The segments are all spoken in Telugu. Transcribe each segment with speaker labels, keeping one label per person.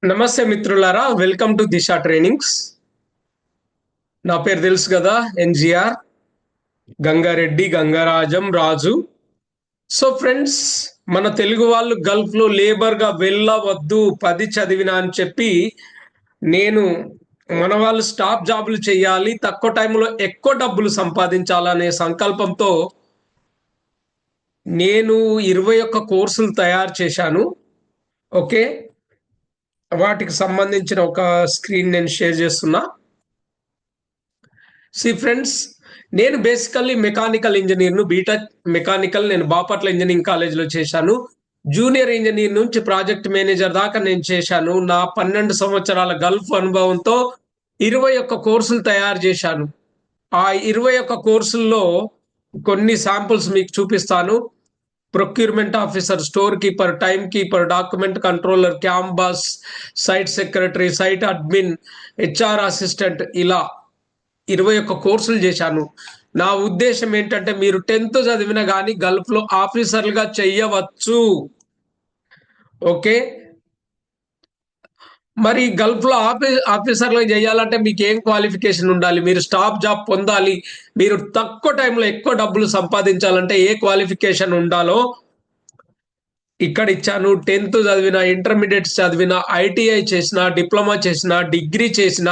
Speaker 1: నమస్తే మిత్రులారా, వెల్కమ్ టు దిశ ట్రైనింగ్స్. నా పేరు తెలుసు కదా, ఎన్జిఆర్ గంగారెడ్డి గంగరాజం రాజు. సో ఫ్రెండ్స్, మన తెలుగు వాళ్ళు గల్ఫ్లో లేబర్గా వెళ్ళవద్దు 10 చదివినా అని చెప్పి నేను మన వాళ్ళు స్టాప్ జాబులు చేయాలి, తక్కువ టైంలో ఎక్కువ డబ్బులు సంపాదించాలనే సంకల్పంతో నేను 21 కోర్సులు తయారు చేశాను. ఓకే, వాటికి సంబంధించిన ఒక స్క్రీన్ నేను షేర్ చేస్తున్నా. ఫ్రెండ్స్, నేను బేసికల్లీ మెకానికల్ ఇంజనీర్ను, బీటెక్ మెకానికల్ నేను బాపట్ల ఇంజనీరింగ్ కాలేజ్లో చేశాను. జూనియర్ ఇంజనీర్ నుంచి ప్రాజెక్ట్ మేనేజర్ దాకా నేను చేశాను. నా 12 సంవత్సరాల గల్ఫ్ అనుభవంతో 21 కోర్సులు తయారు చేశాను. ఆ 21 కోర్సుల్లో కొన్ని శాంపుల్స్ మీకు చూపిస్తాను. Procurement officer, store keeper, time keeper, document controller, campus, site secretary, site admin, HR assistant, ఇలా 21 కోర్సులు చేశాను. నా ఉద్దేశం ఏంటంటే మీరు 10th చదివినా కానీ గల్ఫ్లో ఆఫీసర్లుగా చెయ్యవచ్చు. ఓకే, మరి గల్ఫ్లో ఆఫీసర్లు చేయాలంటే మీకు ఏం క్వాలిఫికేషన్ ఉండాలి? మీరు స్టాప్ జాబ్ పొందాలి, మీరు తక్కువ టైంలో ఎక్కువ డబ్బులు సంపాదించాలంటే ఏ క్వాలిఫికేషన్ ఉండాలో ఇక్కడ ఇచ్చాను. 10th చదివిన, ఇంటర్మీడియట్ చదివిన, ఐటీఐ చేసిన, డిప్లొమా చేసిన, డిగ్రీ చేసిన,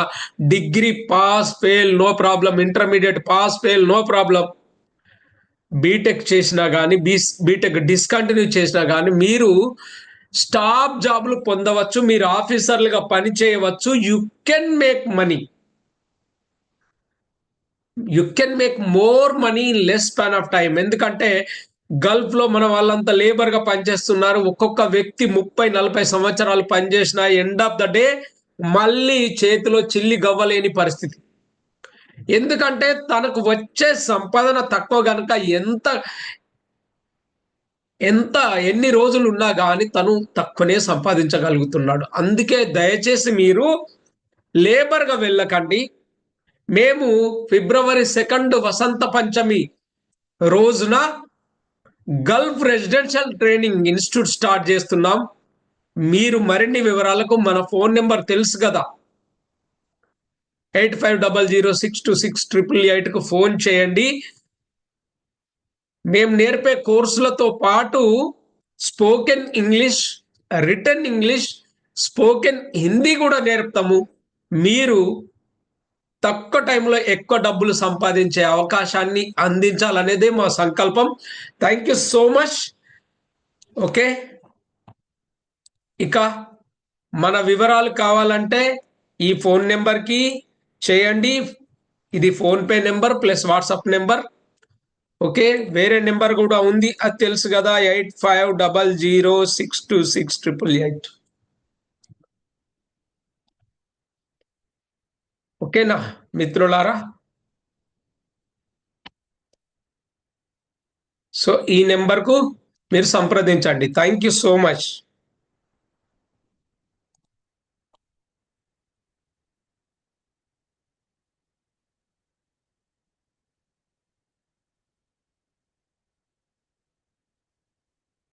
Speaker 1: degree pass fail no problem, intermediate pass fail no problem, B Tech చేసినా కానీ బీటెక్ డిస్కంటిన్యూ చేసినా కానీ మీరు స్టాప్ జాబ్లు పొందవచ్చు, మీరు ఆఫీసర్లుగా పని చేయవచ్చు. You can make money, you can make more money in less span of time. ఎందుకంటే గల్ఫ్ లో మన వాళ్ళంతా లేబర్ గా పనిచేస్తున్నారు. ఒక్కొక్క వ్యక్తి 30-40 సంవత్సరాలు పనిచేసిన ఎండ్ ఆఫ్ ద డే మళ్ళీ చేతిలో చిల్లి గవ్వలేని పరిస్థితి. ఎందుకంటే తనకు వచ్చే సంపాదన తక్కువ గనుక ఎన్ని రోజులు ఉన్నా కానీ తను తక్కువనే సంపాదించగలుగుతున్నాడు. అందుకే దయచేసి మీరు లేబర్ గా వెళ్ళకండి. మేము ఫిబ్రవరి 2 వసంత పంచమి రోజున Gulf residential training institute start చేస్తున్నాం. మీరు మరిన్ని వివరాలకు మన ఫోన్ నెంబర్ తెలుసు కదా, 8500626888కు ఫోన్ చేయండి. మేము నేర్పే కోర్సులతో పాటు spoken English, return English, spoken Hindi కూడా నేర్పుతాము. మీరు తక్కువ టైంలో ఎక్కువ డబ్బులు సంపాదించే అవకాశాన్ని అందించాలనేదే మా సంకల్పం. Thank you so much. Okay, ఇక మన వివరాలు కావాలంటే ఈ ఫోన్ నెంబర్కి చేయండి. ఇది PhonePe number plus WhatsApp number. Okay, వేరే నెంబర్ కూడా ఉంది, అది తెలుసు కదా, 8500626888. ఓకేనా మిత్రులారా? సో ఈ నెంబర్కు మీరు సంప్రదించండి. Thank you so much.